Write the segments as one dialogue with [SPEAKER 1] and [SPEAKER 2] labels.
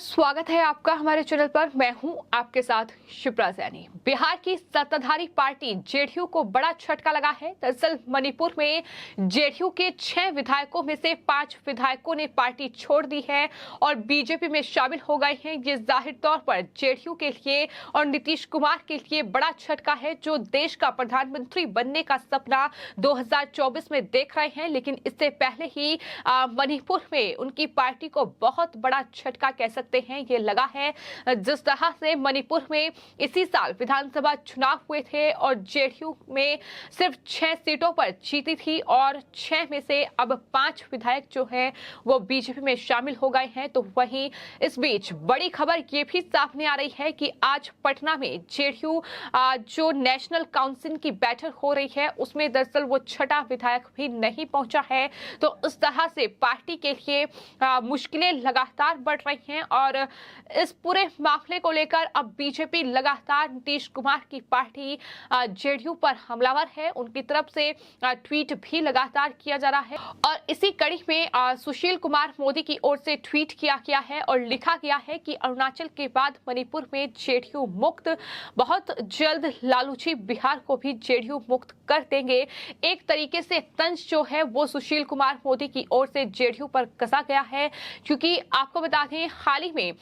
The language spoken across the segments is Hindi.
[SPEAKER 1] स्वागत है आपका हमारे चैनल पर। मैं हूं आपके साथ शिप्रा सैनी। बिहार की सत्ताधारी पार्टी जेडीयू को बड़ा झटका लगा है। दरअसल मणिपुर में जेडीयू के 6 विधायकों में से 5 विधायकों ने पार्टी छोड़ दी है और बीजेपी में शामिल हो गए हैं। ये जाहिर तौर पर जेडीयू के लिए और नीतीश कुमार के लिए बड़ा झटका है, जो देश का प्रधानमंत्री बनने का सपना 2024 में देख रहे हैं। लेकिन इससे पहले ही मणिपुर में उनकी पार्टी को बहुत बड़ा झटका कह सकते हैं ये लगा है। जिस तरह से मणिपुर में इसी साल विधानसभा चुनाव हुए थे और जेडीयू में सिर्फ 6 सीटों पर जीती थी और 6 में से अब 5 विधायक जो हैं वो बीजेपी में शामिल हो गए हैं। तो वहीं इस बीच बड़ी खबर ये भी सामने आ रही है कि आज पटना में जेडीयू जो नेशनल काउंसिल की बैठक हो रही है उसमें दरअसल वो 6ठा विधायक भी नहीं पहुंचा है। तो इस तरह से पार्टी के लिए मुश्किलें लगातार बढ़ रही हैं और इस पूरे मामले को लेकर अब बीजेपी लगातार नीतीश कुमार की पार्टी जेडीयू पर हमलावर है। उनकी तरफ से ट्वीट भी लगातार किया जा रहा है और इसी कड़ी में सुशील कुमार मोदी की ओर से ट्वीट किया गया है और लिखा गया है कि अरुणाचल के बाद मणिपुर में जेडीयू मुक्त, बहुत जल्द लालूजी बिहार को भी जेडीयू मुक्त कर देंगे। एक तरीके से तंज जो है वो सुशील कुमार मोदी की ओर से जेडीयू पर कसा गया है, क्योंकि आपको बता दें हाल ही में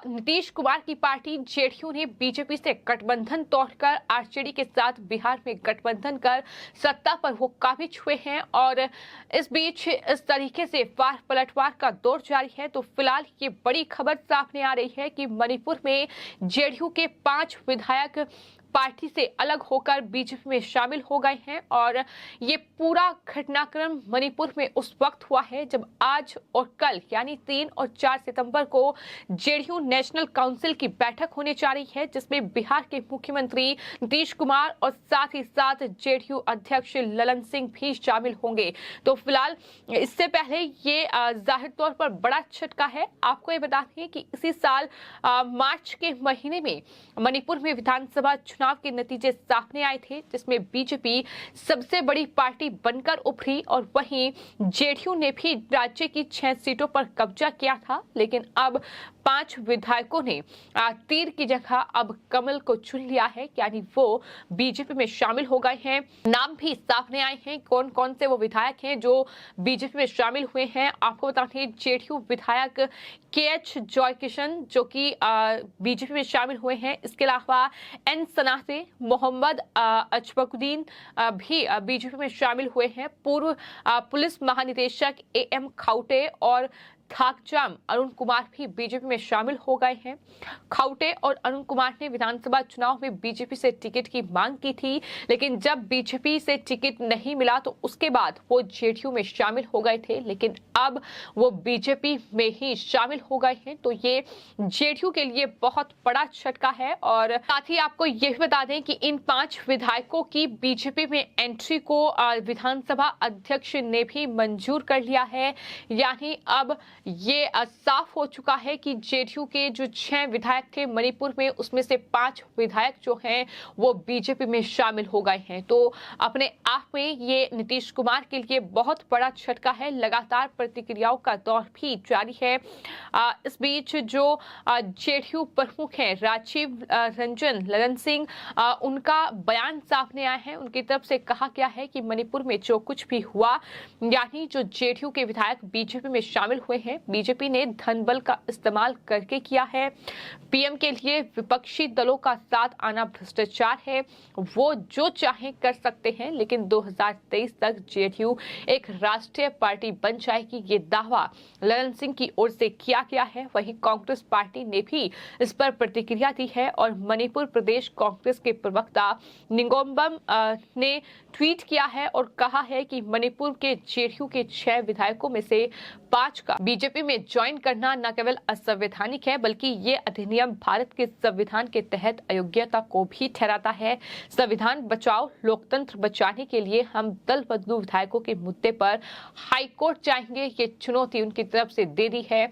[SPEAKER 1] नीतीश कुमार की पार्टी जेडीयू ने बीजेपी से गठबंधन तोड़कर आरजेडी के साथ बिहार में गठबंधन कर सत्ता पर वो काबिज हुए हैं और इस बीच इस तरीके से वार पलटवार का दौर जारी है। तो फिलहाल ये बड़ी खबर सामने आ रही है कि मणिपुर में जेडीयू के 5 विधायक पार्टी से अलग होकर बीजेपी में शामिल हो गए हैं और ये पूरा घटनाक्रम मणिपुर में उस वक्त हुआ है जब आज और कल यानी 3 और 4 सितंबर को जेडीयू नेशनल काउंसिल की बैठक होने जा रही है, जिसमें बिहार के मुख्यमंत्री नीतीश कुमार और साथ ही साथ जेडीयू अध्यक्ष ललन सिंह भी शामिल होंगे। तो फिलहाल इससे पहले ये जाहिर तौर पर बड़ा झटका है। आपको ये बता दें कि इसी साल मार्च के महीने में मणिपुर में विधानसभा चुनाव के नतीजे सामने आए थे, जिसमें बीजेपी सबसे बड़ी पार्टी बनकर उभरी और वहीं जेडीयू ने भी राज्य की 6 सीटों पर कब्जा किया था। लेकिन अब 5 विधायकों ने तीर की जगह अब कमल को चुन लिया है, यानी वो बीजेपी में शामिल हो गए हैं। नाम भी सामने आए हैं कौन कौन से वो विधायक हैं जो बीजेपी में शामिल हुए हैं। आपको बता दें जेडीयू विधायक KH जॉयकिशन जो कि बीजेपी में शामिल हुए हैं। इसके अलावा N सनाते, मोहम्मद अजबकुद्दीन भी बीजेपी में शामिल हुए हैं। पूर्व पुलिस महानिदेशक AM खाउटे और थाकजाम अरुण कुमार भी बीजेपी में शामिल हो गए हैं। खाउटे और अरुण कुमार ने विधानसभा चुनाव में बीजेपी से टिकट की मांग की थी, लेकिन जब बीजेपी से टिकट नहीं मिला तो उसके बाद वो जेडीयू में शामिल हो गए थे, लेकिन अब वो बीजेपी में ही शामिल हो गए हैं। तो ये जेडीयू के लिए बहुत बड़ा झटका है और साथ ही आपको ये भी बता दें कि इन 5 विधायकों की बीजेपी में एंट्री को विधानसभा अध्यक्ष ने भी मंजूर कर लिया है। यानी अब ये साफ हो चुका है कि जेडीयू के जो 6 विधायक थे मणिपुर में, उसमें से 5 विधायक जो हैं वो बीजेपी में शामिल हो गए हैं। तो अपने आप में ये नीतीश कुमार के लिए बहुत बड़ा झटका है। लगातार प्रतिक्रियाओं का दौर भी जारी है। इस बीच जो जेडीयू प्रमुख हैं राजीव रंजन ललन सिंह, उनका बयान सामने आया है। उनकी तरफ से कहा गया है कि मणिपुर में जो कुछ भी हुआ, यानी जो जेडीयू के विधायक बीजेपी में शामिल हुए हैं, बीजेपी ने धन बल का इस्तेमाल करके किया है। पीएम के लिए विपक्षी दलों का साथ आना भ्रष्टाचार है। वो जो चाहे कर सकते हैं, लेकिन 2023 तक जेडीयू एक राष्ट्रीय पार्टी बन जाएगी, ये दावा ललन सिंह की ओर से किया गया है। वहीं कांग्रेस पार्टी ने भी इस पर प्रतिक्रिया दी है और मणिपुर प्रदेश कांग्रेस के प्रवक्ता निंगोम्बम ने ट्वीट किया है और कहा है कि मणिपुर के जेडीयू के 6 विधायकों में से 5 का बीजेपी में ज्वाइन करना न केवल असंवैधानिक है, बल्कि ये अधिनियम भारत के संविधान के तहत अयोग्यता को भी ठहराता है। संविधान बचाओ, लोकतंत्र बचाने के लिए हम दल बदलू विधायकों के मुद्दे पर हाईकोर्ट जाएंगे। ये चुनौती उनकी तरफ से दे दी है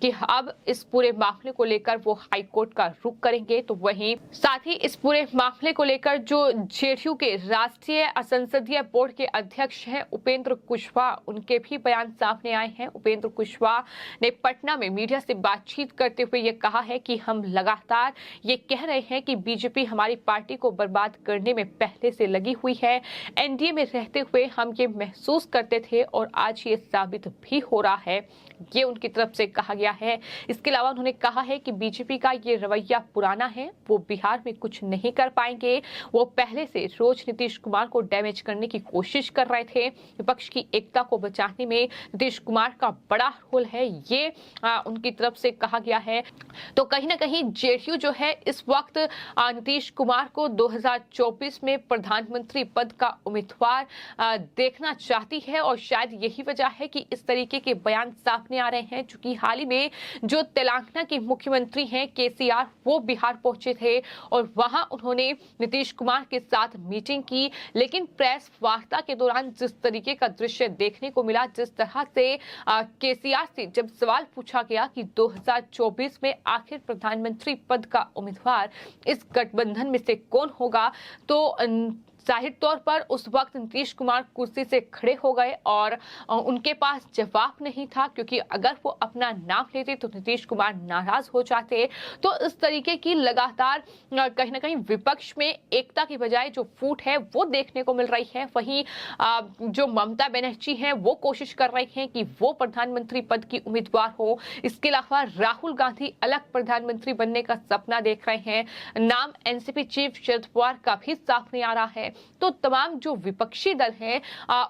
[SPEAKER 1] कि अब इस पूरे मामले को लेकर वो हाईकोर्ट का रुख करेंगे। तो वहीं साथ ही इस पूरे मामले को लेकर जो जेडीयू के राष्ट्रीय संसदीय बोर्ड के अध्यक्ष हैं उपेंद्र कुशवाहा, उनके भी बयान सामने आए हैं। उपेंद्र कुशवाहा नेता ने पटना में मीडिया से बातचीत करते हुए ये कहा है कि हम लगातार ये कह रहे हैं कि बीजेपी हमारी पार्टी को बर्बाद करने में पहले से लगी हुई है। एनडीए में रहते हुए हम ये महसूस करते थे और आज ये साबित भी हो रहा है, ये उनकी तरफ से कहा गया है। इसके अलावा उन्होंने कहा है कि बीजेपी का ये रवैया पुराना है, वो बिहार में कुछ नहीं कर पाएंगे। वो पहले से रोज नीतीश कुमार को डैमेज करने की कोशिश कर रहे थे। विपक्ष की एकता को बचाने में नीतीश कुमार का बड़ा रोल है, ये उनकी तरफ से कहा गया है। तो कहीं ना कहीं जेडीयू जो है इस वक्त नीतीश कुमार को 2024 में प्रधानमंत्री पद का उम्मीदवार देखना चाहती है और शायद यही वजह है कि इस तरीके के बयान सामने आ रहे हैं। चूंकि हाल ही में जो तेलंगाना के मुख्यमंत्री हैं केसीआर, वो बिहार पहुंचे थे और वहां उन्होंने नीतीश कुमार के साथ मीटिंग की, लेकिन प्रेस वार्ता के दौरान जिस तरीके का दृश्य देखने को मिला, जिस तरह से केसीआर से जब सवाल पूछा गया कि 2024 में आखिर प्रधानमंत्री पद का उम्मीदवार इस गठबंधन में से कौन होगा, तो जाहिर तौर पर उस वक्त नीतीश कुमार कुर्सी से खड़े हो गए और उनके पास जवाब नहीं था, क्योंकि अगर वो अपना नाम लेते तो नीतीश कुमार नाराज हो जाते। तो इस तरीके की लगातार कहीं ना कहीं विपक्ष में एकता की बजाय जो फूट है वो देखने को मिल रही है। वहीं जो ममता बनर्जी हैं वो कोशिश कर रही हैं कि वो प्रधानमंत्री पद की उम्मीदवार हो। इसके अलावा राहुल गांधी अलग प्रधानमंत्री बनने का सपना देख रहे हैं। नाम एनसीपी चीफ शरद पवार का भी सामने आ रहा है। तो तमाम जो विपक्षी दल हैं,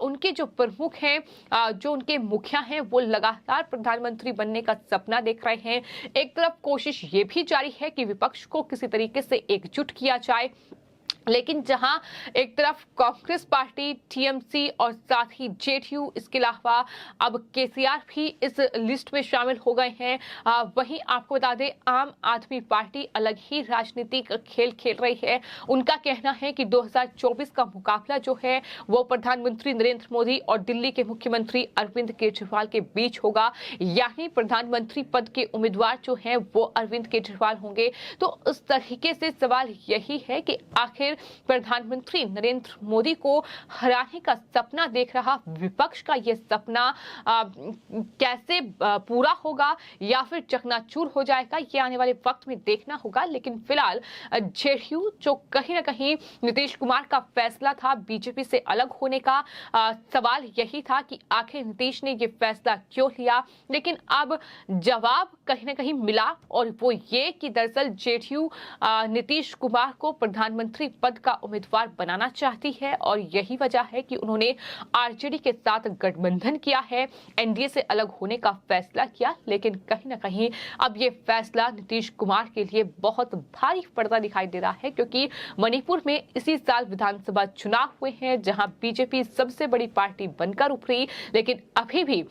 [SPEAKER 1] उनके जो प्रमुख हैं, जो उनके मुखिया हैं, वो लगातार प्रधानमंत्री बनने का सपना देख रहे हैं। एक तरफ कोशिश ये भी जारी है कि विपक्ष को किसी तरीके से एकजुट किया जाए, लेकिन जहां एक तरफ कांग्रेस पार्टी, टीएमसी और साथ ही जेडीयू, इसके अलावा अब केसीआर भी इस लिस्ट में शामिल हो गए हैं, वहीं आपको बता दें आम आदमी पार्टी अलग ही राजनीतिक खेल खेल रही है। उनका कहना है कि 2024 का मुकाबला जो है वो प्रधानमंत्री नरेंद्र मोदी और दिल्ली के मुख्यमंत्री अरविंद केजरीवाल के बीच होगा, यानी प्रधानमंत्री पद के उम्मीदवार जो हैं वो अरविंद केजरीवाल होंगे। तो इस तरीके से सवाल यही है कि आखिर प्रधानमंत्री नरेंद्र मोदी को हराने का सपना देख रहा विपक्ष का यह सपना कैसे पूरा होगा या फिर चकनाचूर हो जाएगा, ये आने वाले वक्त में देखना होगा। लेकिन फिलहाल जेडीयू जो कहीं ना कहीं नीतीश कुमार का फैसला था बीजेपी से अलग होने का, सवाल यही था कि आखिर नीतीश ने यह फैसला क्यों लिया, लेकिन अब जवाब कहीं ना कहीं मिला और वो ये कि दरअसल जेडीयू नीतीश कुमार को प्रधानमंत्री पद का उम्मीदवार बनाना चाहती है और यही वजह है कि उन्होंने आरजेडी के साथ गठबंधन किया है, एनडीए से अलग होने का फैसला किया। लेकिन कहीं ना कहीं अब ये फैसला नीतीश कुमार के लिए बहुत भारी पड़ता दिखाई दे रहा है, क्योंकि मणिपुर में इसी साल विधानसभा चुनाव हुए हैं जहां बीजेपी सबसे बड़ी पार्टी बनकर उभरी, लेकिन अभी भी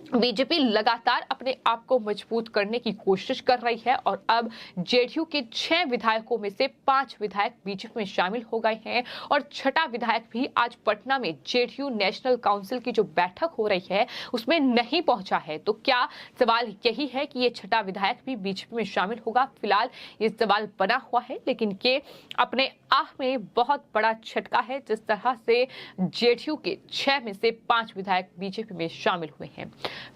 [SPEAKER 1] बीजेपी लगातार अपने आप को मजबूत करने की कोशिश कर रही है और अब जेडीयू के 6 विधायकों में से 5 विधायक बीजेपी में शामिल हो गए हैं और छठा विधायक भी आज पटना में जेडीयू नेशनल काउंसिल की जो बैठक हो रही है उसमें नहीं पहुंचा है। तो क्या सवाल यही है कि ये छठा विधायक भी बीजेपी में शामिल होगा? फिलहाल ये सवाल बना हुआ है, लेकिन ये अपने आप में बहुत बड़ा झटका है जिस तरह से जेडीयू के 6 में से 5 विधायक बीजेपी में शामिल हुए हैं।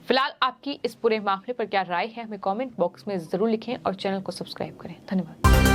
[SPEAKER 1] फिलहाल आपकी इस पूरे मामले पर क्या राय है, हमें कमेंट बॉक्स में जरूर लिखें और चैनल को सब्सक्राइब करें। धन्यवाद।